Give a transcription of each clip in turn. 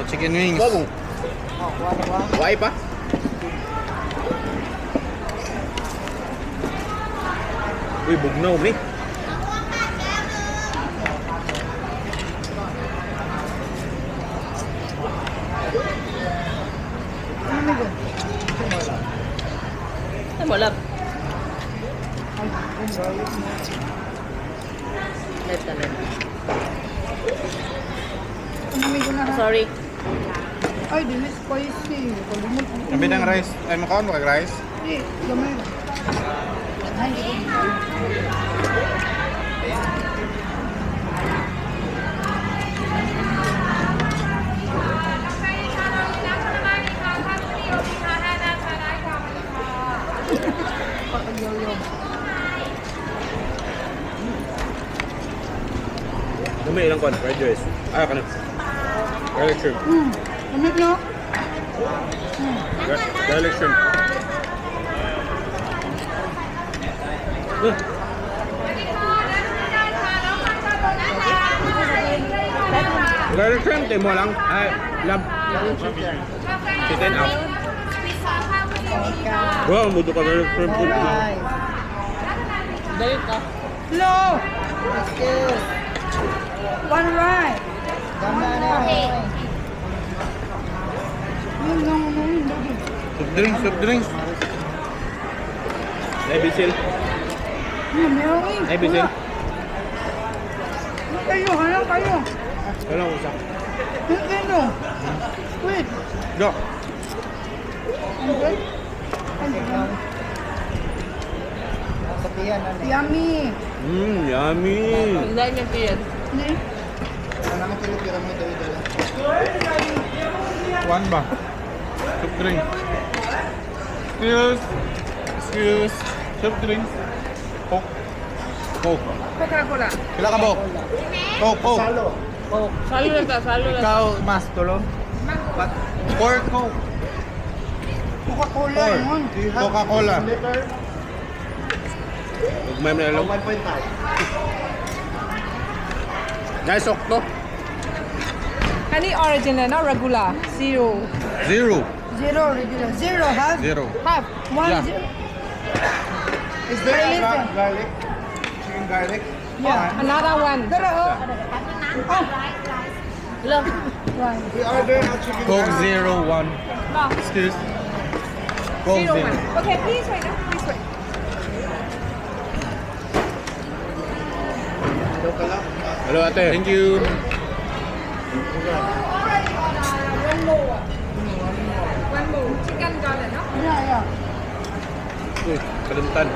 chicken wings. Bago. Why pa? Uy, bugnaw, bre. Ay, wala. Left na left. Sorry. Ay, dili spicy. Kalimutan ko. Sabi ng rice. Ay, makaon mo kag rice? Hindi, gamay. Ay, Dumi ilang kon, fried rice. Ah, kana. Garlic shrimp. gamit no? Garlic shrimp. Garlic shrimp, tayo mo lang. Ay, lab. Chicken up. Wow, mudo ka garlic shrimp. Dali ka. Hello! One right. Soft drinks, soft drinks. Ay, bisil. Meron eh. Ay, bisil. Kayo, hanap kayo. Walang usak. Kayo. Wait. Do. Yummy. Yummy. Ang dahil niya piyan. Hindi. One ba? Soft drink. Excuse. Excuse. Soft drinks. Coke. Coke. Coca-Cola. Pila ka, Bok? Coke, Coke. Oh, salo lang ka, salo lang. Ikaw, mas, tulong. Four Coke. Coca-Cola Four. yun. Coca-Cola. Ugmay mo na lang. Guys, sok to. Any original, no? Regular. Zero. Zero. Zero regular. Zero half. Zero. Half. One Yeah. zero. Is there a garlic? Chicken garlic? Yeah. Another one. Pero, oh. Look. Right. We order a chicken Coke zero one. No. Excuse. Coke Zero zero. one. Okay, please wait. Please wait. Hello, ate. Thank you. One more. Chicken garlic, no? Yeah, yeah. Uy, kalimtan.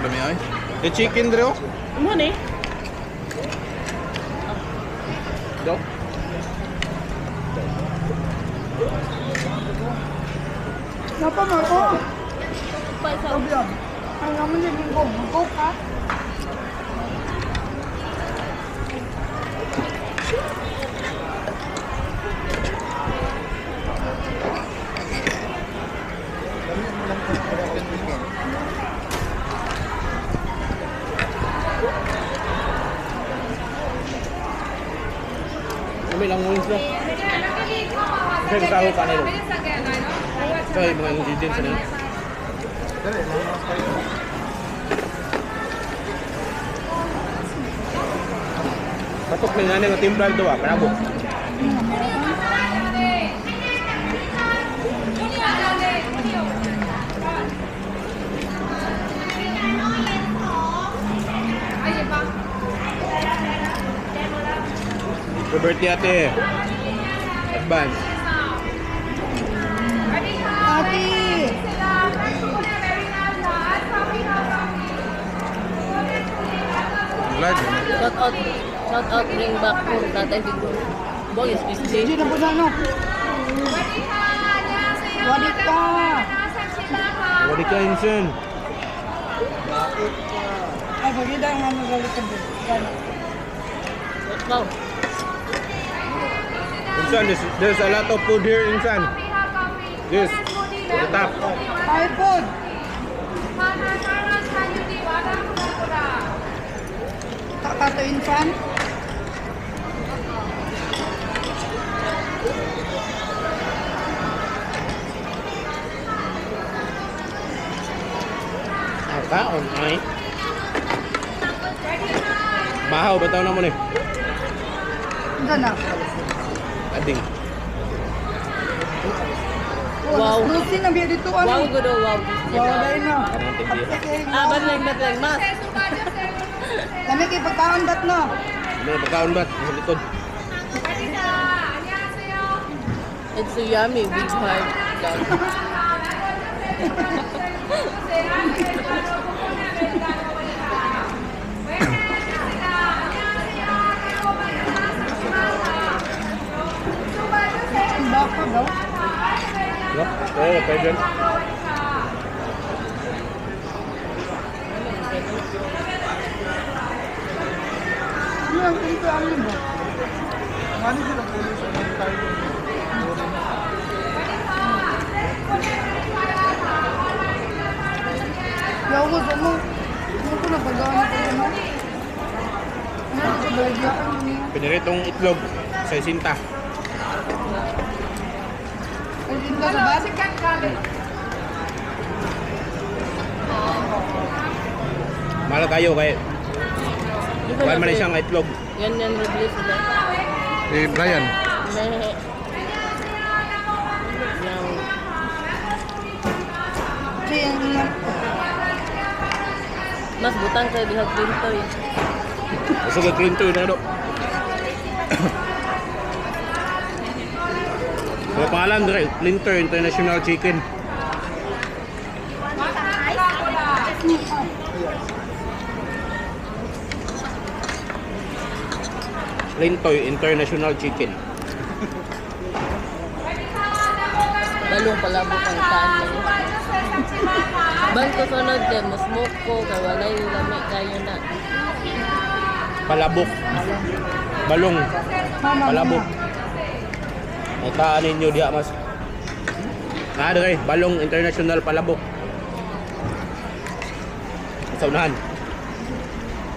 Dami ay. The chicken dre oh. Ano ni? Do. Napa mo? Oh. Pa isa. Problem. Ang naman yung linggo. Mag-coke ha? Kami lang wings na. Kasi kasama ka nila. So, yung mga ingredients na yun. Patok may nanay nga timpral to ah, parabo. Roberti ate. Advance. Ate! Glad. Shout out bring back home tatay Bigo. Boy, Hindi especially. na po na no. Wadit ka! Wadi ka insan. Ay, pagkita nga magalit ka doon. Wow. Insan, there's a lot of food here, Insan. This, the top. Thai food! Kakato insan? Bahaw, bataw na mo ni. Diyan na. Ading. Wow. Lucy na biya dito. Ano? Wow, good oh, wow. Wow, dahil na. Parang tigil. Ah, banlang mas. Lami kayo pagkaon dat no. May pagkaon ba? Sa likod. It's so yummy, big heart. Baka daw. No? Oo, pwede. Ano ang pinto ano mo? Yaw mo sa mo. Ano ko na pagkaon na kayo no? Ano ko baligyan mo niya? Piniritong itlog sa isinta. Ay din ka sa bas? Mahal tayo kay kuhaan man na siyang itlog. Yan review sila. Si Brian. Mehe. Yan. Kaya nga. Mas butang kayo di hagpinto eh. Gusto ko clean to na do. Ang pangalan dire, Linter International Chicken. Lintoy International Chicken. Balong palabok ang kanin. Bang ko sunod din, mas smoke ko, kay walay lami kayo na. Palabok. Balong. Palabok. Nataan ninyo diha mas. Naa dire, Balong International Palabok. Sa unahan.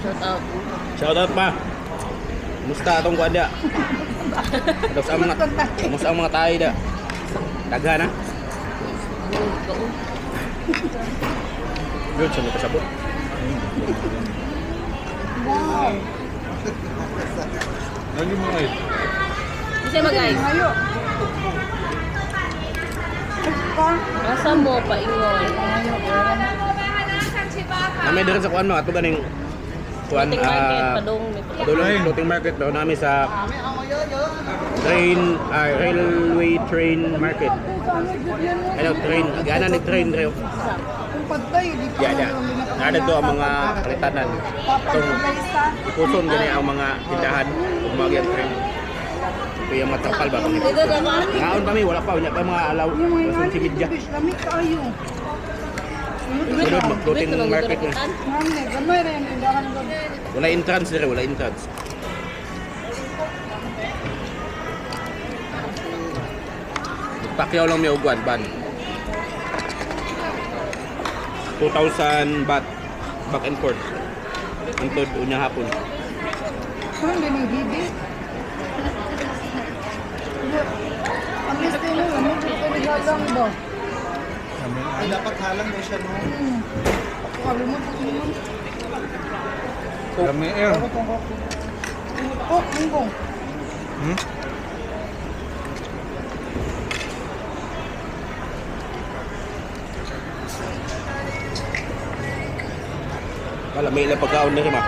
Shout out. Shout out pa. Musta atong kuan dia? Tapos ang mga tayo da. Daghan na. Good sa mga kasabot. Wow. Lagi mo ay. Kasi mag-ay. Ayo. Asa mo paingon. Nami dire sa kuan mo ato ganing kuan Floating market, padong. May padong. Dulong floating market daw namin sa railway train market. Ano train, gana ni train reo. Kung patay, di pa Ya. Ada to ang mga kalitanan. Itong puson gani ang mga tindahan ug mga train. Ito yung matrapal ba kami. Dito na ba? Ngaon kami wala pa unya pa mga alaw. Yung mga Sa si media. fish, lamig kayo. Sulod mag-floating market na. Mami, gamay rin yung tindahan doon. Wala entrance dire, wala entrance. Pakyaw lang may uguan ban. 2,000 baht back and forth. Antod unya hapon. Saan din yung bibi? Ang liste mo, lamig ito naglalang ba? Ay, dapat halang mo siya no. Kalimut ko yun. Kami air. Oh, mungkong. Hmm? Wala may ilang pagkaon na rin ma.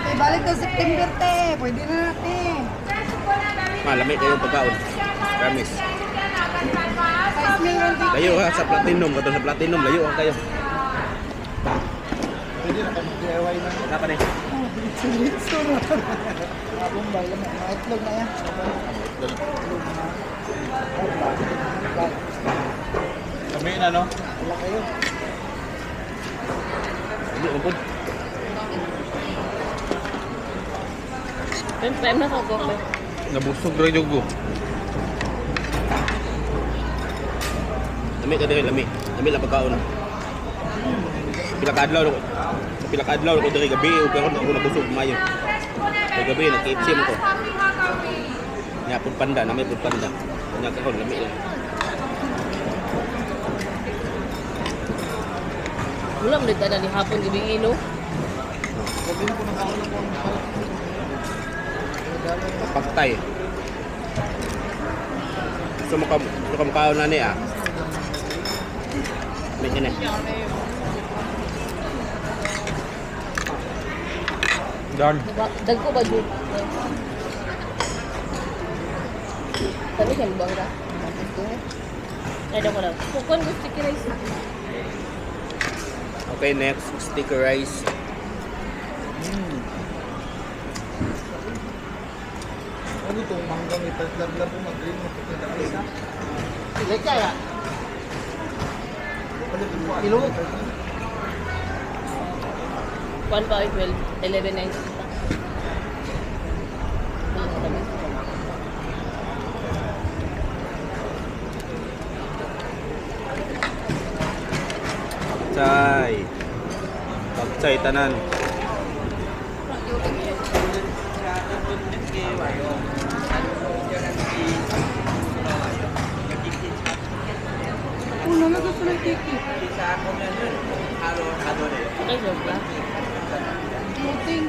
Eh, balik na September te. Pwede na natin. Malamig kayong pagkaon. Promise. Size meal lang dito. Layo ha sa Platinum, kato sa Platinum, layo ha kayo. Pwede na kami DIY na. Napa ni? Silitso na. Abong ba, maitlog na yan. Kami na no. Wala kayo. Hindi mo po. Time na sa ko. Nabusog rin yung go. Lami ka diri, lami. Lami lang pagkaon. Pilakadlaw ko. Sa pilakadlaw ko diri gabi ug karon ako nabusog mayo. Kay gabi nag-KFC mo ko. Nya pud panda, nami pud panda. Nya karon lami lang. Wala mo dito na ni hapon gabi ino. Pagtay. So mukha na niya. Ini. Done. Dagko ba dito? Sabi siya bang ka? Ay, dako lang. Kukon ko sticky rice. Okay, next sticker rice. Ano itong manggang ipaglablab mo mag-green mo pagkita isa? Sige kaya. Kilo. 1 pa 12, 11.90. Pagchay. Pagchay tanan. Una na gusto ng tiki. Okay, sobra. Muting.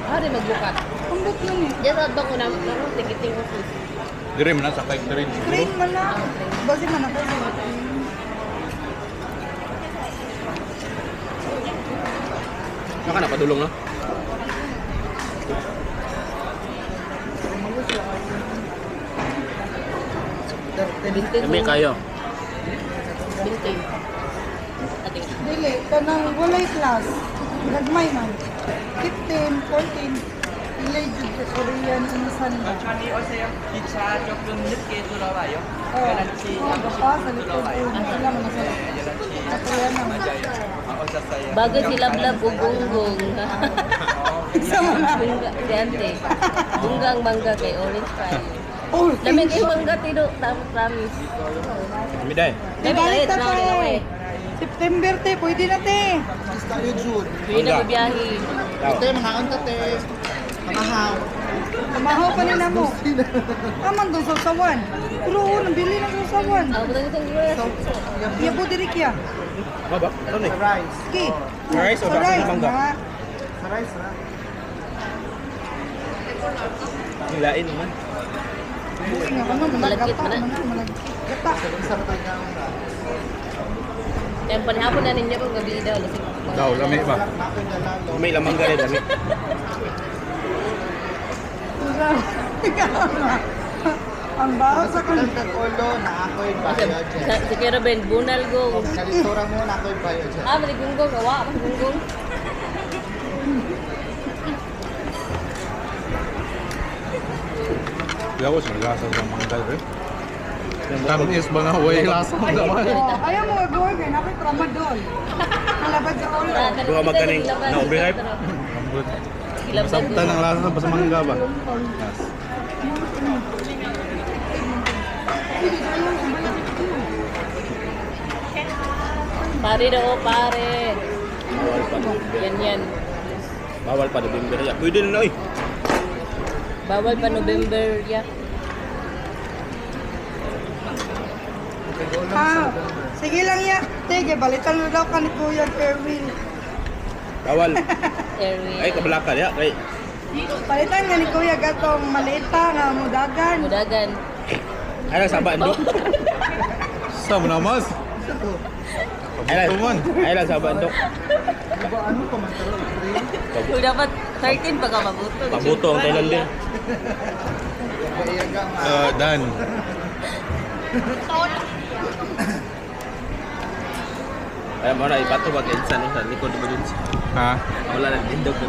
Hari magbukat. Ambot lang eh. Diyan sa ba ko na tikiting office. Dire mo na sa kay rin. Green man na. Basi man ako. Naka napadulong na. Kami kayo. Binting. Ating. Dili, kanang walay class. Nagmay man. 15, 14. Ilay jud sa Korean insan ba. 기차 조금 늦게 돌아와요. Oh, pa sa likod. Wala man na sa Ako yan naman. 오셨어요. Bago si Lablab o Gunggong. Sama na. Bungga, si Ante. Bunggang mangga kay Orange Pie. Oh, Lamig kayo mangga tino, tapos promise. Kami dahil. Lamig balik kayo, na tanaw din ako te. eh. September te, pwede na te. Hindi na mabiyahe. Tao. Mahaw pa nila mo. Aman doon sa usawan. Pero nabili na sa usawan. Ako ba itong gawin? Iya po diri kya. Baba, ano ni? Ki. Rice o Sa baka rice ng mangga? na. Hilain naman. Buti nga ano, Malagkit malagkata. man na. Malagkit. Gata. Kaya panihapon na ninyo kung gabi daw. Lasing. Daw, lami ba? May lamang ganit kami. Ang baho sa kan. Ulo na ako'y bayo dyan. Si Kero Ben, bunal go. Kalisura mo na ako'y bayo dyan. Ah, mali gunggong. Kawa, mas gunggong. Yawa siya, lasa sa manggal rin. Tamis ba na way lasa mo naman? Oh, ayaw mo mag-work eh. Napit tramadol. Malabad sa ulo. Duha magkaning na overhype. Lambot. Kilabdan Masabtan ang lasa sa mangga ba? Yes. Pare daw, pare. Bawal pa November. Yan. Bawal pa November. Ya, pwede na na oy. Bawal pa November, ya. Ah, sige lang ya. Tige, balitan mo daw ka ni Kuya Kerwin. Bawal. Airway. Ay, kabalakan ya. Kay, Palitan nga ni Kuya gatong malita nga mudagan. Mudagan. ay lang sabaan do. Sa mo namas? Ay lang sabaan do. Kung dapat 13 pa ka mabuto. Pabuto ang Thailand din. Dan. Kaya mo na ipato ba kinsan sa likod mo din. Ha? Wala nang tindog ko.